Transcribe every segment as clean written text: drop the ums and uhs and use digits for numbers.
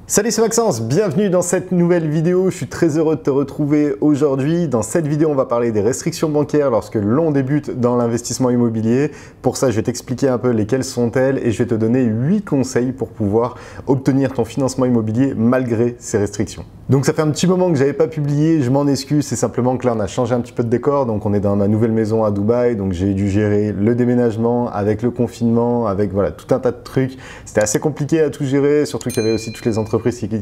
Salut, c'est Maxence, bienvenue dans cette nouvelle vidéo. Je suis très heureux de te retrouver aujourd'hui. Dans cette vidéo, on va parler des restrictions bancaires lorsque l'on débute dans l'investissement immobilier. Pour ça, je vais t'expliquer un peu lesquelles sont-elles et je vais te donner 8 conseils pour pouvoir obtenir ton financement immobilier malgré ces restrictions. Donc ça fait un petit moment que j'avais pas publié, je m'en excuse, c'est simplement que là on a changé un petit peu de décor, donc on est dans ma nouvelle maison à Dubaï, donc j'ai dû gérer le déménagement avec le confinement, avec voilà tout un tas de trucs. C'était assez compliqué à tout gérer, surtout qu'il y avait aussi toutes les entreprises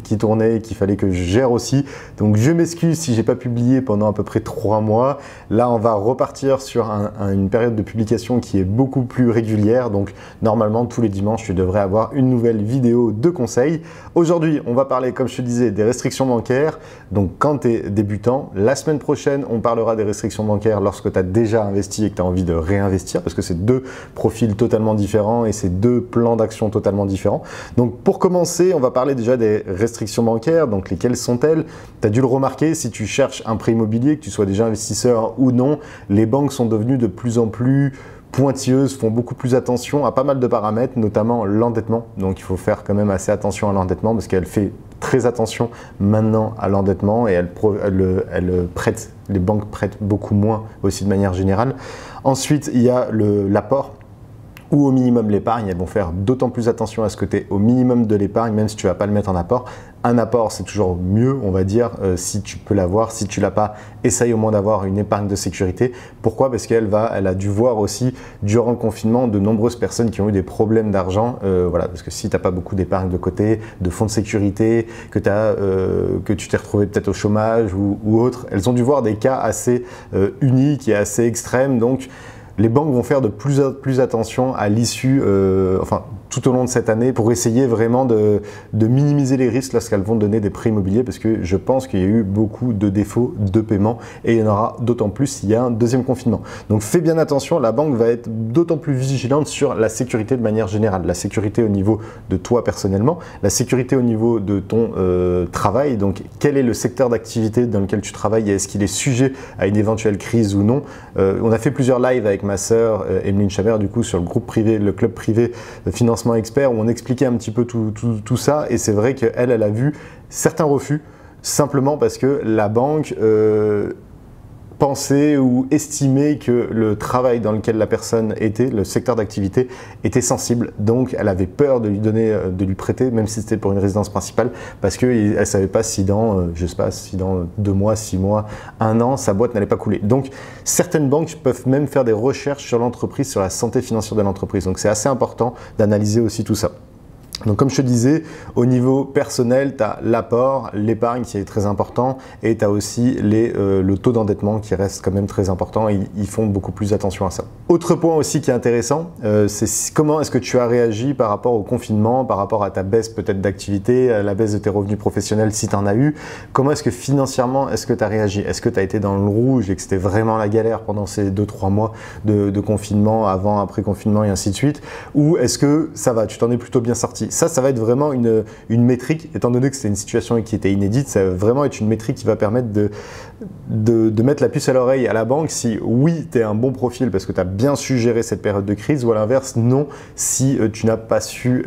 qui tournaient et qu'il fallait que je gère aussi. Donc je m'excuse si j'ai pas publié pendant à peu près 3 mois. Là on va repartir sur une période de publication qui est beaucoup plus régulière, donc normalement tous les dimanches tu devrais avoir une nouvelle vidéo de conseils. Aujourd'hui on va parler, comme je te disais, des restrictions bancaires. Donc quand tu es débutant, la semaine prochaine on parlera des restrictions bancaires lorsque tu as déjà investi et que tu as envie de réinvestir, parce que c'est deux profils totalement différents et c'est deux plans d'action totalement différents. Donc pour commencer, on va parler déjà des restrictions bancaires. Donc lesquelles sont-elles? Tu as dû le remarquer, si tu cherches un prêt immobilier, que tu sois déjà investisseur ou non, les banques sont devenues de plus en plus pointilleuses, font beaucoup plus attention à pas mal de paramètres, notamment l'endettement. Donc il faut faire quand même assez attention à l'endettement parce qu'elle fait très attention maintenant à l'endettement et elle prête, les banques prêtent beaucoup moins aussi de manière générale. Ensuite, il y a l'apport ou au minimum l'épargne. Elles vont faire d'autant plus attention à ce que tu es au minimum de l'épargne, même si tu ne vas pas le mettre en apport. Un apport, c'est toujours mieux, on va dire, si tu peux l'avoir. Si tu ne l'as pas, essaye au moins d'avoir une épargne de sécurité. Pourquoi? Parce qu'elle a dû voir aussi, durant le confinement, de nombreuses personnes qui ont eu des problèmes d'argent. Voilà, parce que si tu n'as pas beaucoup d'épargne de côté, de fonds de sécurité, que tu t'es retrouvé peut-être au chômage ou autre, elles ont dû voir des cas assez uniques et assez extrêmes. Donc, les banques vont faire de plus attention à l'issue, enfin tout au long de cette année, pour essayer vraiment de minimiser les risques lorsqu'elles vont donner des prêts immobiliers, parce que je pense qu'il y a eu beaucoup de défauts de paiement et il y en aura d'autant plus s'il y a un deuxième confinement. Donc fais bien attention, la banque va être d'autant plus vigilante sur la sécurité de manière générale, la sécurité au niveau de toi personnellement, la sécurité au niveau de ton travail, donc quel est le secteur d'activité dans lequel tu travailles et est-ce qu'il est sujet à une éventuelle crise ou non. On a fait plusieurs lives avec ma sœur Emeline Chabert du coup sur le groupe privé, le club privé Financement Expert, où on expliquait un petit peu tout ça, et c'est vrai qu'elle a vu certains refus simplement parce que la banque pensait ou estimait que le travail dans lequel la personne était, le secteur d'activité, était sensible. Donc elle avait peur de lui prêter, même si c'était pour une résidence principale, parce qu'elle ne savait pas si je sais pas, si dans 2 mois, 6 mois, 1 an, sa boîte n'allait pas couler. Donc certaines banques peuvent même faire des recherches sur l'entreprise, sur la santé financière de l'entreprise. Donc c'est assez important d'analyser aussi tout ça. Donc comme je te disais, au niveau personnel, tu as l'apport, l'épargne qui est très important et tu as aussi le taux d'endettement qui reste quand même très important et ils font beaucoup plus attention à ça. Autre point aussi qui est intéressant, c'est comment est-ce que tu as réagi par rapport au confinement, par rapport à ta baisse peut-être d'activité, à la baisse de tes revenus professionnels si tu en as eu. Comment est-ce que financièrement, est-ce que tu as réagi? Est-ce que tu as été dans le rouge et que c'était vraiment la galère pendant ces 2-3 mois de confinement, avant, après confinement et ainsi de suite? Ou est-ce que ça va, tu t'en es plutôt bien sorti? Ça va être vraiment une métrique, étant donné que c'était une situation qui était inédite, ça va vraiment être une métrique qui va permettre de mettre la puce à l'oreille à la banque si oui, tu es un bon profil parce que tu as bien su gérer cette période de crise, ou à l'inverse, non, si tu n'as pas su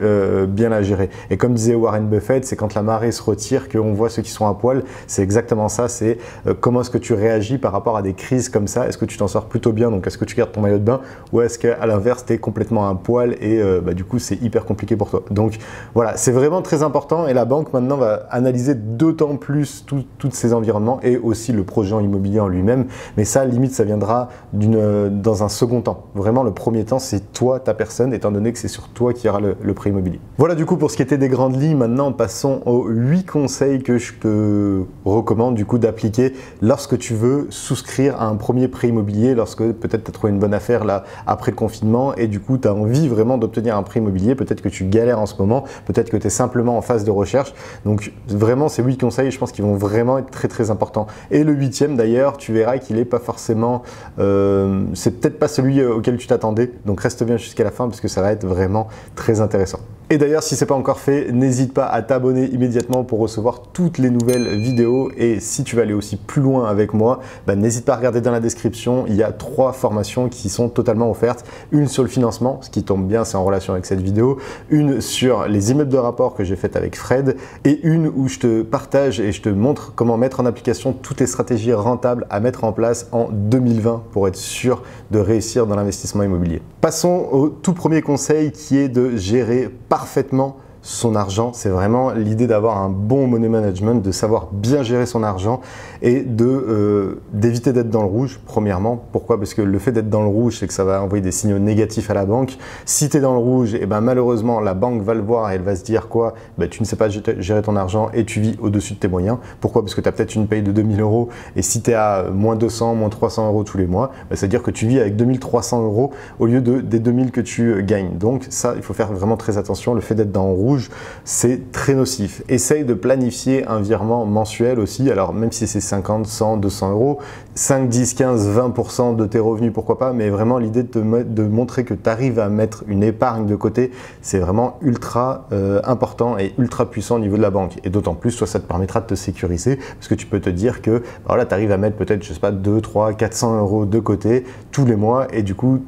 bien la gérer. Et comme disait Warren Buffett, c'est quand la marée se retire qu'on voit ceux qui sont à poil. C'est exactement ça, c'est comment est-ce que tu réagis par rapport à des crises comme ça? Est-ce que tu t'en sors plutôt bien, donc est-ce que tu gardes ton maillot de bain, ou est-ce qu'à l'inverse, tu es complètement à poil et du coup, c'est hyper compliqué pour toi. Donc voilà, c'est vraiment très important et la banque maintenant va analyser d'autant plus tous ces environnements et aussi le projet immobilier en lui-même. Mais ça, limite, ça viendra dans un second temps. Vraiment, le premier temps, c'est toi, ta personne, étant donné que c'est sur toi qu'il y aura le prêt immobilier. Voilà du coup pour ce qui était des grandes lignes. Maintenant, passons aux 8 conseils que je te recommande du coup d'appliquer lorsque tu veux souscrire à un premier prêt immobilier, lorsque peut-être tu as trouvé une bonne affaire là après le confinement et du coup tu as envie vraiment d'obtenir un prêt immobilier. Peut-être que tu galères en ce moment, peut-être que tu es simplement en phase de recherche. Donc vraiment, ces 8 conseils, je pense qu'ils vont vraiment être très très importants. Et le 8e d'ailleurs, tu verras qu'il n'est pas forcément, c'est peut-être pas celui auquel tu t'attendais. Donc reste bien jusqu'à la fin parce que ça va être vraiment très intéressant. Et d'ailleurs, si ce n'est pas encore fait, n'hésite pas à t'abonner immédiatement pour recevoir toutes les nouvelles vidéos. Et si tu veux aller aussi plus loin avec moi, n'hésite pas à regarder dans la description. Il y a 3 formations qui sont totalement offertes. Une sur le financement, ce qui tombe bien, c'est en relation avec cette vidéo. Une sur les immeubles de rapport que j'ai faite avec Fred. Et une où je te partage et je te montre comment mettre en application toutes les stratégies rentables à mettre en place en 2020 pour être sûr de réussir dans l'investissement immobilier. Passons au tout premier conseil qui est de gérer parfaitement son argent. C'est vraiment l'idée d'avoir un bon money management, de savoir bien gérer son argent et d'éviter d'être dans le rouge, premièrement. Pourquoi? Parce que le fait d'être dans le rouge, c'est que ça va envoyer des signaux négatifs à la banque. Si tu es dans le rouge, et malheureusement, la banque va le voir et elle va se dire quoi? Tu ne sais pas gérer ton argent et tu vis au-dessus de tes moyens. Pourquoi? Parce que tu as peut-être une paye de 2000 € et si tu es à moins 200, moins 300 € tous les mois, c'est-à-dire que tu vis avec 2300 € au lieu des 2000 que tu gagnes. Donc ça, il faut faire vraiment très attention. Le fait d'être dans le rouge, c'est très nocif. Essaye de planifier un virement mensuel aussi, alors même si c'est 50, 100, 200 €, 5, 10, 15, 20% de tes revenus, pourquoi pas, mais vraiment l'idée de montrer que tu arrives à mettre une épargne de côté, c'est vraiment ultra important et ultra puissant au niveau de la banque. Et d'autant plus, toi, ça te permettra de te sécuriser, parce que tu peux te dire que voilà, tu arrives à mettre peut-être, je sais pas, 2, 3, 400 € de côté tous les mois, et du coup,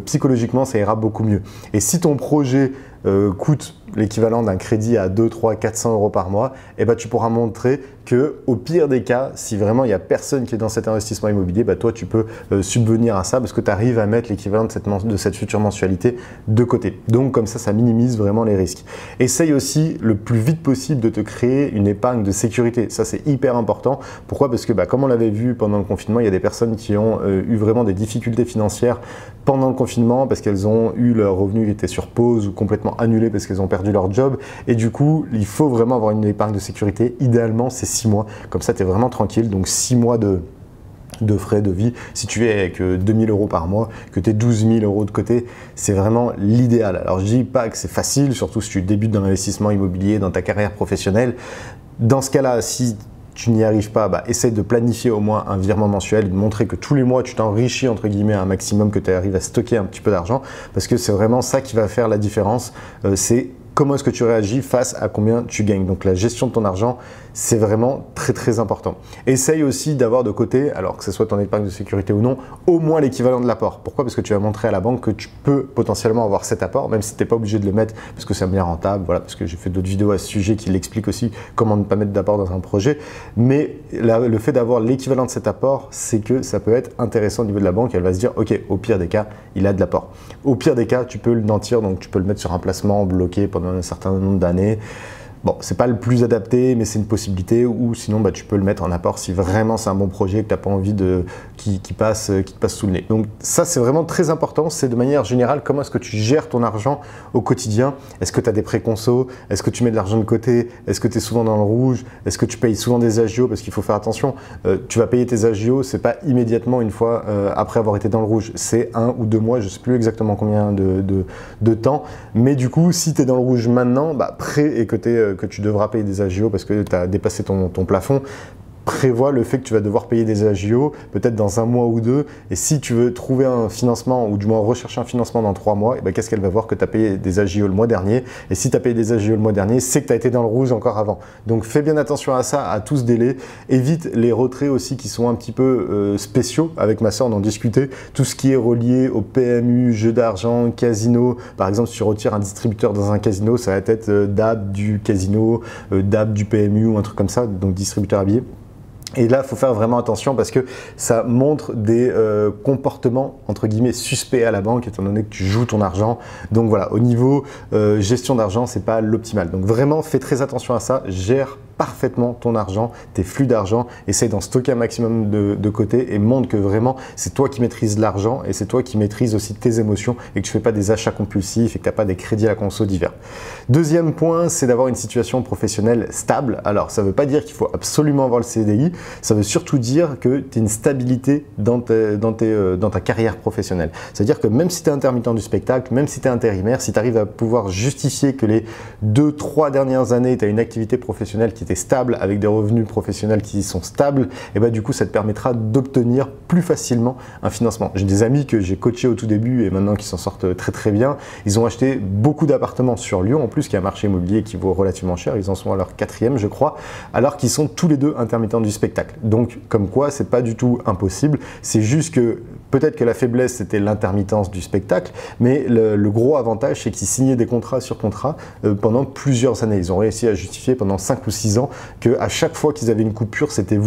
psychologiquement, ça ira beaucoup mieux. Et si ton projet coûte l'équivalent d'un crédit à 2, 3, 400 € par mois, tu pourras montrer que au pire des cas, si vraiment il n'y a personne qui est dans cet investissement immobilier, toi tu peux subvenir à ça parce que tu arrives à mettre l'équivalent de cette future mensualité de côté. Donc comme ça minimise vraiment les risques. Essaye aussi le plus vite possible de te créer une épargne de sécurité. Ça c'est hyper important. Pourquoi? Parce que comme on l'avait vu pendant le confinement, il y a des personnes qui ont eu vraiment des difficultés financières pendant le confinement parce qu'elles ont eu leur revenu qui était sur pause ou complètement annulé parce qu'elles ont perdu leur job. Et du coup, il faut vraiment avoir une épargne de sécurité. Idéalement, c'est 6 mois. Comme ça, tu es vraiment tranquille. Donc 6 mois de frais de vie. Si tu es avec 2000 € par mois, que tu aies 12 000 € de côté, c'est vraiment l'idéal. Alors, je dis pas que c'est facile, surtout si tu débutes dans l'investissement immobilier, dans ta carrière professionnelle. Dans ce cas-là, si tu n'y arrives pas, essaye de planifier au moins un virement mensuel, de montrer que tous les mois, tu t'enrichis entre guillemets un maximum, que tu arrives à stocker un petit peu d'argent, parce que c'est vraiment ça qui va faire la différence. C'est comment est-ce que tu réagis face à combien tu gagnes. Donc la gestion de ton argent, c'est vraiment très très important. Essaye aussi d'avoir de côté, alors que ce soit ton épargne de sécurité ou non, au moins l'équivalent de l'apport. Pourquoi? Parce que tu vas montrer à la banque que tu peux potentiellement avoir cet apport, même si tu n'es pas obligé de le mettre parce que c'est bien rentable. Voilà, parce que j'ai fait d'autres vidéos à ce sujet qui l'expliquent aussi comment ne pas mettre d'apport dans un projet. Mais le fait d'avoir l'équivalent de cet apport, c'est que ça peut être intéressant au niveau de la banque. Elle va se dire, ok, au pire des cas, il a de l'apport. Au pire des cas, tu peux le nantir, donc tu peux le mettre sur un placement bloqué pendant un certain nombre d'années. Bon, c'est pas le plus adapté, mais c'est une possibilité, ou sinon tu peux le mettre en apport si vraiment c'est un bon projet que tu n'as pas envie qui te passe sous le nez. Donc ça, c'est vraiment très important. C'est de manière générale, comment est-ce que tu gères ton argent au quotidien? Est-ce que tu as des prêts conso? Est-ce que tu mets de l'argent de côté? Est-ce que tu es souvent dans le rouge? Est-ce que tu payes souvent des agios? Parce qu'il faut faire attention, tu vas payer tes agios, c'est pas immédiatement une fois après avoir été dans le rouge. C'est 1 ou 2 mois, je sais plus exactement combien de temps. Mais du coup, si tu es dans le rouge maintenant, prêt et que tu devras payer des agios parce que tu as dépassé ton plafond, prévois le fait que tu vas devoir payer des agios peut-être dans 1 mois ou 2, et si tu veux trouver un financement ou du moins rechercher un financement dans 3 mois, qu'est-ce qu'elle va voir? Que tu as payé des agios le mois dernier, et si tu as payé des agios le mois dernier, c'est que tu as été dans le rouge encore avant. Donc fais bien attention à ça, à tout ce délai. Évite les retraits aussi qui sont un petit peu spéciaux. Avec ma soeur on en discutait, tout ce qui est relié au PMU, jeux d'argent, casino. Par exemple, si tu retires un distributeur dans un casino, ça va être DAB du casino, DAB du PMU ou un truc comme ça, donc distributeur habillé. Et là, il faut faire vraiment attention parce que ça montre des comportements entre guillemets suspects à la banque étant donné que tu joues ton argent. Donc voilà, au niveau gestion d'argent, c'est pas l'optimal. Donc vraiment, fais très attention à ça. Gère parfaitement ton argent, tes flux d'argent, essaye d'en stocker un maximum de côté et montre que vraiment c'est toi qui maîtrises l'argent et c'est toi qui maîtrises aussi tes émotions et que tu fais pas des achats compulsifs et que tu n'as pas des crédits à la conso divers. Deuxième point, c'est d'avoir une situation professionnelle stable. Alors ça ne veut pas dire qu'il faut absolument avoir le CDI, ça veut surtout dire que tu as une stabilité dans ta carrière professionnelle. C'est-à-dire que même si tu es intermittent du spectacle, même si tu es intérimaire, si tu arrives à pouvoir justifier que les 2-3 dernières années, tu as une activité professionnelle qui tu es stable, avec des revenus professionnels qui sont stables, et bah du coup ça te permettra d'obtenir plus facilement un financement. J'ai des amis que j'ai coachés au tout début et maintenant qui s'en sortent très très bien. Ils ont acheté beaucoup d'appartements sur Lyon en plus, qui est un marché immobilier qui vaut relativement cher. Ils en sont à leur 4e je crois, alors qu'ils sont tous les deux intermittents du spectacle. Donc comme quoi c'est pas du tout impossible, c'est juste que peut-être que la faiblesse c'était l'intermittence du spectacle, mais le gros avantage c'est qu'ils signaient des contrats sur contrat pendant plusieurs années. Ils ont réussi à justifier pendant 5 ou 6 ans qu'à chaque fois qu'ils avaient une coupure, c'était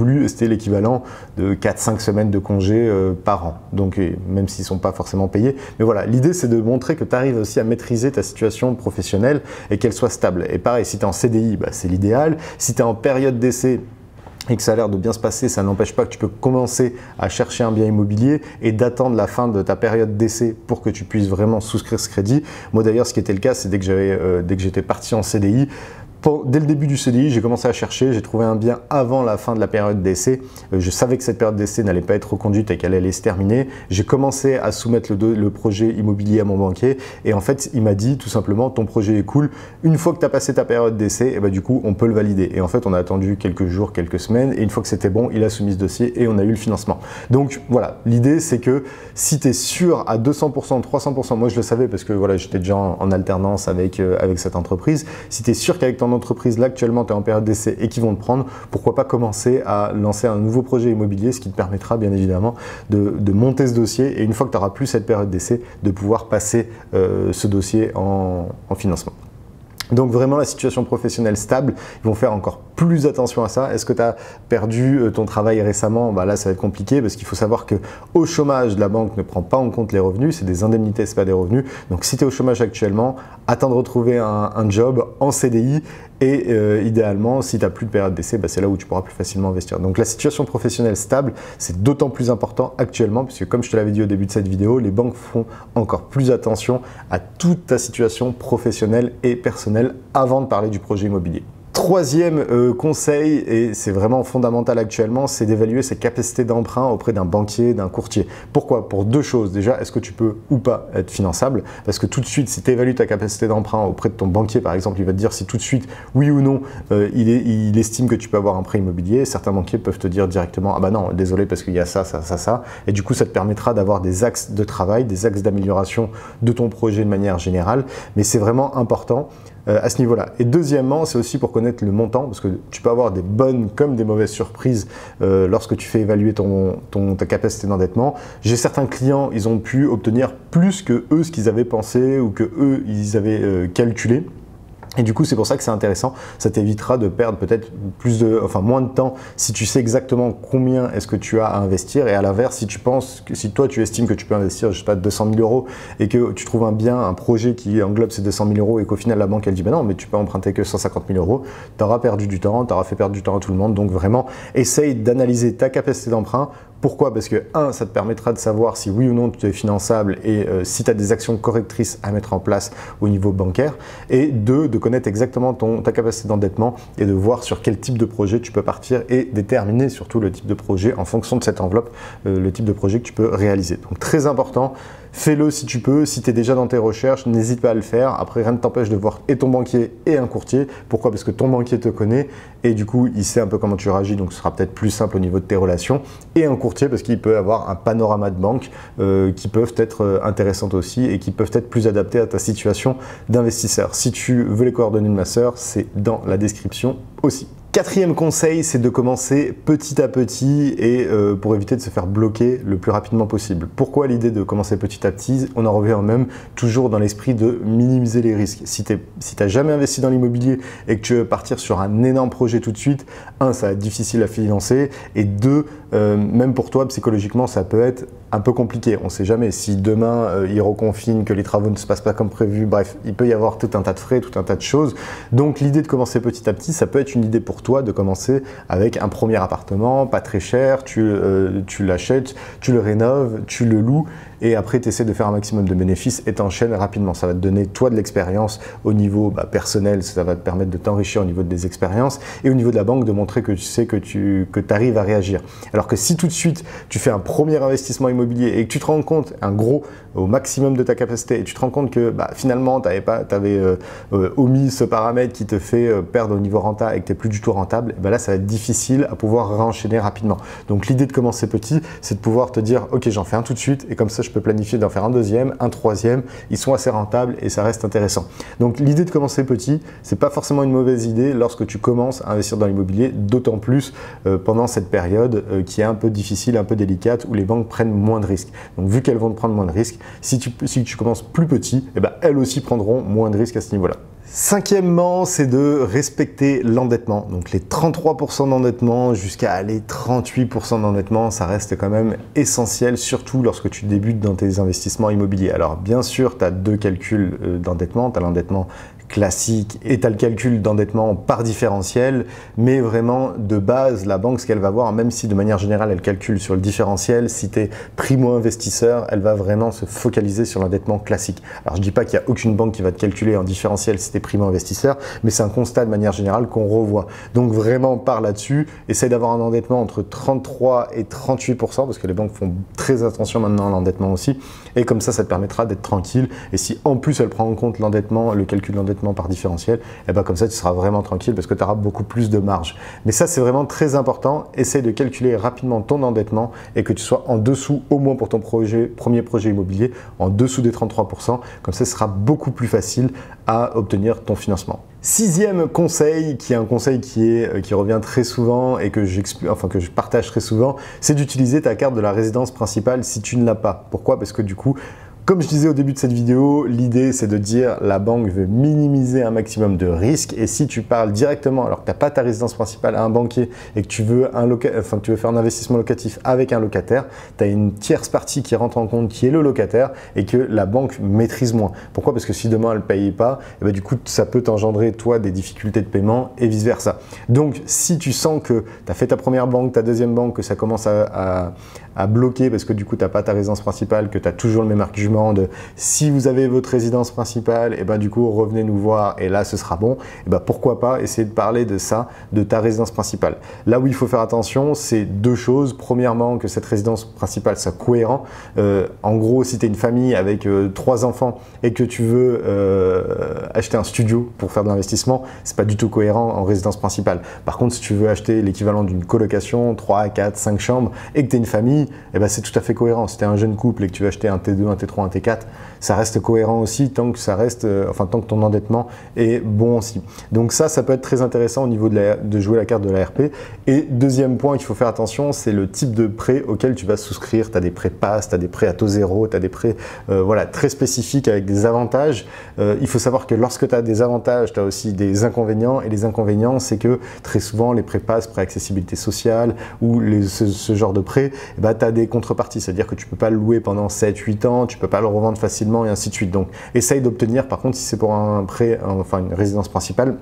l'équivalent de 4-5 semaines de congé par an. Donc même s'ils ne sont pas forcément payés. Mais voilà, l'idée c'est de montrer que tu arrives aussi à maîtriser ta situation professionnelle et qu'elle soit stable. Et pareil, si tu es en CDI, bah, c'est l'idéal. Si tu es en période d'essai, et que ça a l'air de bien se passer, ça n'empêche pas que tu peux commencer à chercher un bien immobilier et d'attendre la fin de ta période d'essai pour que tu puisses vraiment souscrire ce crédit. Moi d'ailleurs, ce qui était le cas, c'est dès que j'étais parti en CDI, dès le début du CDI, j'ai commencé à chercher, j'ai trouvé un bien avant la fin de la période d'essai. Je savais que cette période d'essai n'allait pas être reconduite et qu'elle allait se terminer. J'ai commencé à soumettre le projet immobilier à mon banquier et en fait, il m'a dit tout simplement, ton projet est cool. Une fois que tu as passé ta période d'essai, et bah, du coup, on peut le valider. Et en fait, on a attendu quelques jours, quelques semaines et une fois que c'était bon, il a soumis ce dossier et on a eu le financement. Donc voilà, l'idée c'est que si tu es sûr à 200%, 300%, moi je le savais parce que voilà, j'étais déjà en alternance avec cette entreprise, si tu es sûr qu'avec ton entreprise là actuellement tu es en période d'essai et qu'ils vont te prendre, pourquoi pas commencer à lancer un nouveau projet immobilier, ce qui te permettra bien évidemment de monter ce dossier et une fois que tu n'auras plus cette période d'essai, de pouvoir passer ce dossier en financement. Donc vraiment la situation professionnelle stable, ils vont faire encore plus attention à ça. Est-ce que tu as perdu ton travail récemment? Bah là ça va être compliqué parce qu'il faut savoir que au chômage, la banque ne prend pas en compte les revenus, c'est des indemnités, c'est pas des revenus. Donc si tu es au chômage actuellement, attends de retrouver un job en CDI et idéalement si tu n'as plus de période d'essai, bah, c'est là où tu pourras plus facilement investir. Donc la situation professionnelle stable, c'est d'autant plus important actuellement puisque comme je te l'avais dit au début de cette vidéo, les banques font encore plus attention à toute ta situation professionnelle et personnelle avant de parler du projet immobilier. Troisième conseil, et c'est vraiment fondamental actuellement, c'est d'évaluer ses capacités d'emprunt auprès d'un banquier, d'un courtier. Pourquoi? Pour deux choses. Déjà, est-ce que tu peux ou pas être finançable? Parce que tout de suite, si tu évalues ta capacité d'emprunt auprès de ton banquier, par exemple, il va te dire si tout de suite, oui ou non, il estime que tu peux avoir un prêt immobilier. Certains banquiers peuvent te dire directement, ah bah non, désolé parce qu'il y a ça, ça, ça, ça. Et du coup, ça te permettra d'avoir des axes de travail, des axes d'amélioration de ton projet de manière générale. Mais c'est vraiment important à ce niveau-là. Et deuxièmement, c'est aussi pour connaître le montant, parce que tu peux avoir des bonnes comme des mauvaises surprises lorsque tu fais évaluer ta capacité d'endettement. J'ai certains clients, ils ont pu obtenir plus que eux ce qu'ils avaient pensé ou que eux ils avaient calculé. Et du coup, c'est pour ça que c'est intéressant. Ça t'évitera de perdre peut-être moins de temps si tu sais exactement combien est-ce que tu as à investir. Et à l'inverse, si toi tu estimes que tu peux investir, je sais pas, 200 000 euros et que tu trouves un projet qui englobe ces 200 000 euros et qu'au final la banque elle dit bah non, mais tu peux emprunter que 150 000 euros, tu auras perdu du temps, tu auras fait perdre du temps à tout le monde. Donc vraiment, essaye d'analyser ta capacité d'emprunt. Pourquoi? Parce que ça te permettra de savoir si oui ou non tu es finançable et si tu as des actions correctrices à mettre en place au niveau bancaire. Et deux, de connaître exactement ta capacité d'endettement et de voir sur quel type de projet tu peux partir et déterminer surtout le type de projet en fonction de cette enveloppe, le type de projet que tu peux réaliser. Donc très important. Fais-le si tu peux, si tu es déjà dans tes recherches, n'hésite pas à le faire. Après, rien ne t'empêche de voir et ton banquier et un courtier. Pourquoi? Parce que ton banquier te connaît et du coup, il sait un peu comment tu réagis, donc ce sera peut-être plus simple au niveau de tes relations. Et un courtier parce qu'il peut avoir un panorama de banque qui peuvent être intéressantes aussi et qui peuvent être plus adaptées à ta situation d'investisseur. Si tu veux les coordonnées de ma sœur, c'est dans la description aussi. Quatrième conseil, c'est de commencer petit à petit et pour éviter de se faire bloquer le plus rapidement possible. Pourquoi l'idée de commencer petit à petit? On en revient même toujours dans l'esprit de minimiser les risques. Si tu n'as jamais investi dans l'immobilier et que tu veux partir sur un énorme projet tout de suite, ça va être difficile à financer et deux, même pour toi psychologiquement, ça peut être un peu compliqué. On ne sait jamais si demain ils reconfinent, que les travaux ne se passent pas comme prévu. Bref, il peut y avoir tout un tas de frais, tout un tas de choses. Donc l'idée de commencer petit à petit, ça peut être une idée pour toi de commencer avec un premier appartement, pas très cher, tu l'achètes, tu le rénoves, tu le loues et après tu essaies de faire un maximum de bénéfices et t'enchaînes rapidement. Ça va te donner toi de l'expérience au niveau personnel, ça va te permettre de t'enrichir au niveau des expériences et au niveau de la banque de montrer que tu sais que tu arrives à réagir. Alors que si tout de suite tu fais un premier investissement immobilier et que tu te rends compte, un gros au maximum de ta capacité, et tu te rends compte que finalement tu avais omis ce paramètre qui te fait perdre au niveau renta et que tu n'es plus du tout rentable, là ça va être difficile à pouvoir réenchaîner rapidement. Donc l'idée de commencer petit, c'est de pouvoir te dire ok, j'en fais un tout de suite et comme ça je peux planifier d'en faire un deuxième, un troisième, ils sont assez rentables et ça reste intéressant. Donc l'idée de commencer petit, c'est pas forcément une mauvaise idée lorsque tu commences à investir dans l'immobilier, d'autant plus pendant cette période qui est un peu difficile, un peu délicate, où les banques prennent moins de risques. Donc vu qu'elles vont te prendre moins de risques, si tu commences plus petit, elles aussi prendront moins de risques à ce niveau-là. Cinquièmement, c'est de respecter l'endettement. Donc les 33% d'endettement jusqu'à aller 38% d'endettement, ça reste quand même essentiel, surtout lorsque tu débutes dans tes investissements immobiliers. Alors bien sûr, tu as deux calculs d'endettement, tu as l'endettement classique et tu as le calcul d'endettement par différentiel, mais vraiment de base, la banque, ce qu'elle va voir, même si de manière générale elle calcule sur le différentiel, si tu es primo-investisseur, elle va vraiment se focaliser sur l'endettement classique. Alors je dis pas qu'il n'y a aucune banque qui va te calculer en différentiel si tu es primo-investisseur, mais c'est un constat de manière générale qu'on revoit. Donc vraiment par là-dessus, essaye d'avoir un endettement entre 33 et 38%, parce que les banques font très attention maintenant à l'endettement aussi, et comme ça te permettra d'être tranquille. Et si en plus elle prend en compte l'endettement, le calcul d'endettement par différentiel, comme ça tu seras vraiment tranquille parce que tu auras beaucoup plus de marge. Mais ça c'est vraiment très important, essaye de calculer rapidement ton endettement et que tu sois en dessous, au moins pour ton premier projet immobilier, en dessous des 33%, comme ça ce sera beaucoup plus facile à obtenir ton financement. Sixième conseil, qui est un conseil qui revient très souvent et que je partage très souvent, c'est d'utiliser ta carte de la résidence principale si tu ne l'as pas. Pourquoi? Parce que du coup, comme je disais au début de cette vidéo, l'idée c'est de dire la banque veut minimiser un maximum de risques, et si tu parles directement alors que tu n'as pas ta résidence principale à un banquier et que tu veux faire un investissement locatif avec un locataire, tu as une tierce partie qui rentre en compte qui est le locataire et que la banque maîtrise moins. Pourquoi? Parce que si demain elle ne paye pas, du coup ça peut t'engendrer toi des difficultés de paiement et vice versa. Donc si tu sens que tu as fait ta première banque, ta deuxième banque, que ça commence à bloquer parce que du coup tu n'as pas ta résidence principale, que tu as toujours le même argument de si vous avez votre résidence principale, du coup revenez nous voir et là ce sera bon, pourquoi pas essayer de parler de ça, de ta résidence principale. Là où il faut faire attention, c'est deux choses. Premièrement, que cette résidence principale soit cohérente. En gros, si tu es une famille avec 3 enfants et que tu veux acheter un studio pour faire de l'investissement, c'est pas du tout cohérent en résidence principale. Par contre, si tu veux acheter l'équivalent d'une colocation, 3, 4, 5 chambres et que tu es une famille, c'est tout à fait cohérent. Si tu es un jeune couple et que tu veux acheter un T2, un T3, un T4, ça reste cohérent aussi tant que tant que ton endettement est bon aussi. Donc ça peut être très intéressant au niveau de jouer la carte de l'ARP. Et deuxième point qu'il faut faire attention, c'est le type de prêt auquel tu vas souscrire. Tu as des prêts PASS, tu as des prêts à taux zéro, tu as des prêts très spécifiques avec des avantages. Il faut savoir que lorsque tu as des avantages, tu as aussi des inconvénients. Et les inconvénients, c'est que très souvent, les prêts PASS, prêts accessibilité sociale ou ce genre de prêts, tu as des contreparties. C'est-à-dire que tu ne peux pas le louer pendant 7-8 ans, tu ne peux pas le revendre facilement et ainsi de suite. Donc, essaye d'obtenir, par contre, si c'est pour un prêt, une résidence principale,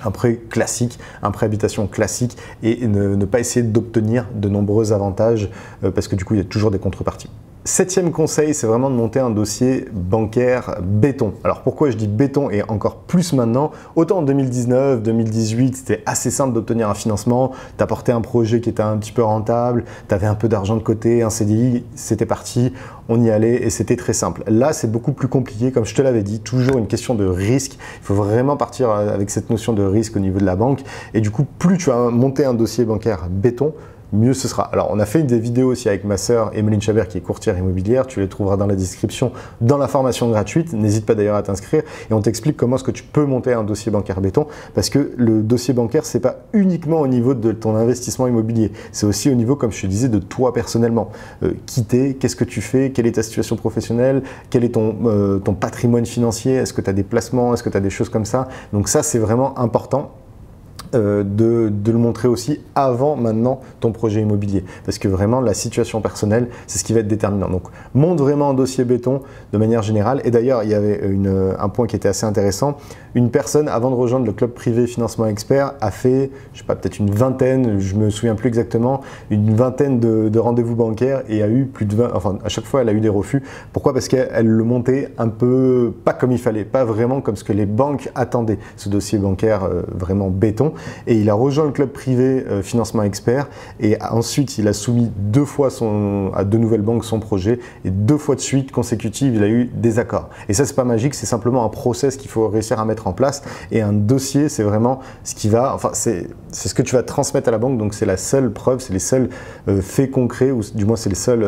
un prêt classique, un prêt habitation classique, et ne pas essayer d'obtenir de nombreux avantages parce que du coup, il y a toujours des contreparties. Septième conseil, c'est vraiment de monter un dossier bancaire béton. Alors pourquoi je dis béton et encore plus maintenant? Autant en 2019, 2018, c'était assez simple d'obtenir un financement, tu apportais un projet qui était un petit peu rentable, tu avais un peu d'argent de côté, un CDI, c'était parti, on y allait et c'était très simple. Là, c'est beaucoup plus compliqué, comme je te l'avais dit, toujours une question de risque. Il faut vraiment partir avec cette notion de risque au niveau de la banque, et du coup, plus tu as monté un dossier bancaire béton, mieux ce sera. Alors, on a fait des vidéos aussi avec ma sœur Emeline Chabert qui est courtière immobilière. Tu les trouveras dans la description, dans la formation gratuite. N'hésite pas d'ailleurs à t'inscrire et on t'explique comment est-ce que tu peux monter un dossier bancaire béton, parce que le dossier bancaire, c'est pas uniquement au niveau de ton investissement immobilier. C'est aussi au niveau, comme je te disais, de toi personnellement. Qui t'es, qu'est-ce que tu fais, quelle est ta situation professionnelle, quel est ton patrimoine financier, est-ce que tu as des placements, est-ce que tu as des choses comme ça. Donc ça, c'est vraiment important. de le montrer aussi avant maintenant ton projet immobilier, parce que vraiment la situation personnelle c'est ce qui va être déterminant. Donc montre vraiment un dossier béton de manière générale. Et d'ailleurs il y avait un point qui était assez intéressant. Une personne avant de rejoindre le club privé financement expert a fait, je sais pas, peut-être une vingtaine, je me souviens plus exactement, une vingtaine de rendez-vous bancaires et a eu plus de 20, enfin à chaque fois elle a eu des refus. Pourquoi? Parce qu'elle le montait un peu pas comme il fallait, pas vraiment comme ce que les banques attendaient, ce dossier bancaire vraiment béton. Et il a rejoint le club privé financement expert et ensuite il a soumis 2 fois à 2 nouvelles banques son projet et 2 fois de suite consécutives il a eu des accords. Et ça c'est pas magique, c'est simplement un process qu'il faut réussir à mettre en place, et un dossier c'est vraiment ce qui va, enfin c'est ce que tu vas transmettre à la banque, donc c'est la seule preuve, c'est les seuls faits concrets, ou du moins c'est les seuls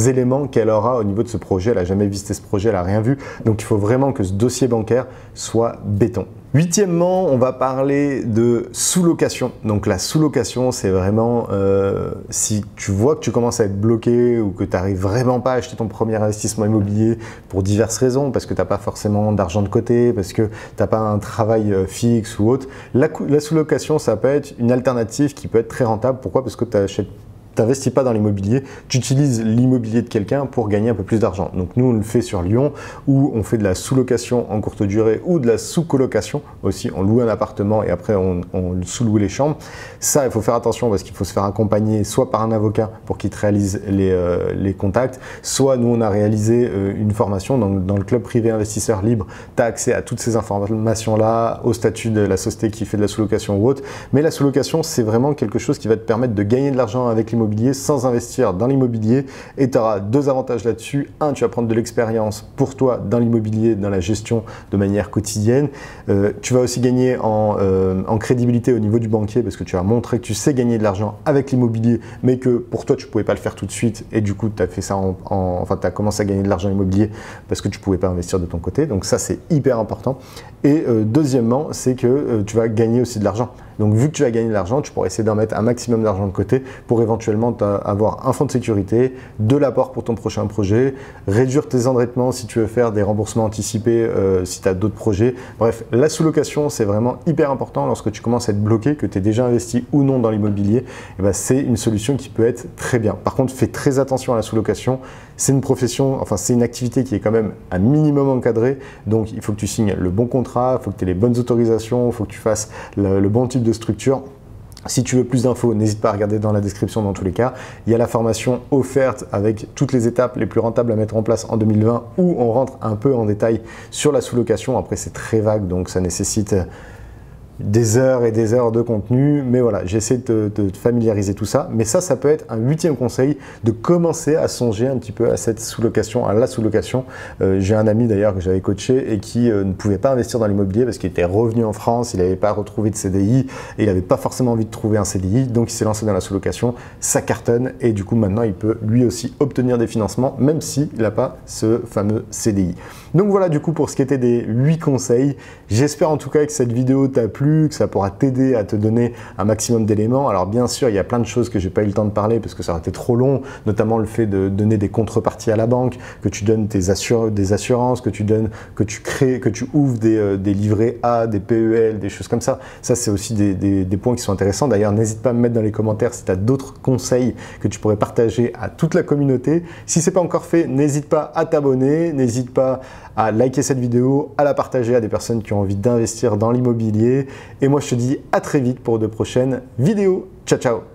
éléments qu'elle aura au niveau de ce projet. Elle n'a jamais visité ce projet, elle n'a rien vu, donc il faut vraiment que ce dossier bancaire soit béton. Huitièmement, on va parler de sous-location. Donc la sous-location, c'est vraiment si tu vois que tu commences à être bloqué ou que tu n'arrives vraiment pas à acheter ton premier investissement immobilier pour diverses raisons, parce que tu n'as pas forcément d'argent de côté, parce que tu n'as pas un travail fixe ou autre, la sous-location, ça peut être une alternative qui peut être très rentable. Pourquoi? Parce que tu achètes t'investis pas dans l'immobilier, tu utilises l'immobilier de quelqu'un pour gagner un peu plus d'argent. Donc nous on le fait sur Lyon, où on fait de la sous-location en courte durée ou de la sous-colocation aussi. On loue un appartement et après on sous-loue les chambres. Ça il faut faire attention parce qu'il faut se faire accompagner soit par un avocat pour qu'il te réalise les contacts, soit nous on a réalisé une formation dans le club privé investisseur libre. Tu as accès à toutes ces informations là, au statut de la société qui fait de la sous-location ou autre. Mais la sous-location c'est vraiment quelque chose qui va te permettre de gagner de l'argent avec l'immobilier sans investir dans l'immobilier, et tu auras 2 avantages là-dessus. Un, tu vas prendre de l'expérience pour toi dans l'immobilier, dans la gestion de manière quotidienne. Tu vas aussi gagner en crédibilité au niveau du banquier parce que tu vas montrer que tu sais gagner de l'argent avec l'immobilier, mais que pour toi tu ne pouvais pas le faire tout de suite et du coup tu as fait ça enfin tu as commencé à gagner de l'argent immobilier parce que tu ne pouvais pas investir de ton côté. Donc ça c'est hyper important. Et deuxièmement, c'est que tu vas gagner aussi de l'argent. Donc vu que tu vas gagner de l'argent, tu pourras essayer d'en mettre un maximum d'argent de côté pour éventuellement avoir un fonds de sécurité, de l'apport pour ton prochain projet, réduire tes endettements si tu veux faire des remboursements anticipés si tu as d'autres projets. Bref, la sous-location c'est vraiment hyper important lorsque tu commences à être bloqué, que tu es déjà investi ou non dans l'immobilier. C'est une solution qui peut être très bien. Par contre, fais très attention à la sous-location. C'est une profession, enfin c'est une activité qui est quand même un minimum encadrée, donc il faut que tu signes le bon contrat, il faut que tu aies les bonnes autorisations, il faut que tu fasses le bon type de structure. Si tu veux plus d'infos, n'hésite pas à regarder dans la description dans tous les cas. Il y a la formation offerte avec toutes les étapes les plus rentables à mettre en place en 2020 où on rentre un peu en détail sur la sous-location. Après c'est très vague donc ça nécessite des heures et des heures de contenu, mais voilà, j'essaie de te familiariser tout ça. Mais ça peut être un 8e conseil, de commencer à songer un petit peu à cette sous-location, à la sous-location. J'ai un ami d'ailleurs que j'avais coaché et qui ne pouvait pas investir dans l'immobilier parce qu'il était revenu en France, il n'avait pas retrouvé de CDI et il n'avait pas forcément envie de trouver un CDI, donc il s'est lancé dans la sous-location, ça cartonne et du coup maintenant il peut lui aussi obtenir des financements même s'il n'a pas ce fameux CDI. Donc voilà du coup pour ce qui était des 8 conseils. J'espère en tout cas que cette vidéo t'a plu, que ça pourra t'aider à te donner un maximum d'éléments. Alors bien sûr, il y a plein de choses que j'ai pas eu le temps de parler parce que ça aurait été trop long, notamment le fait de donner des contreparties à la banque, que tu donnes des assurances, que tu ouvres des livrets A, des PEL, des choses comme ça. Ça, c'est aussi des points qui sont intéressants. D'ailleurs, n'hésite pas à me mettre dans les commentaires si tu as d'autres conseils que tu pourrais partager à toute la communauté. Si ce n'est pas encore fait, n'hésite pas à t'abonner, n'hésite pas à liker cette vidéo, à la partager à des personnes qui ont envie d'investir dans l'immobilier. Et moi, je te dis à très vite pour de prochaines vidéos. Ciao, ciao!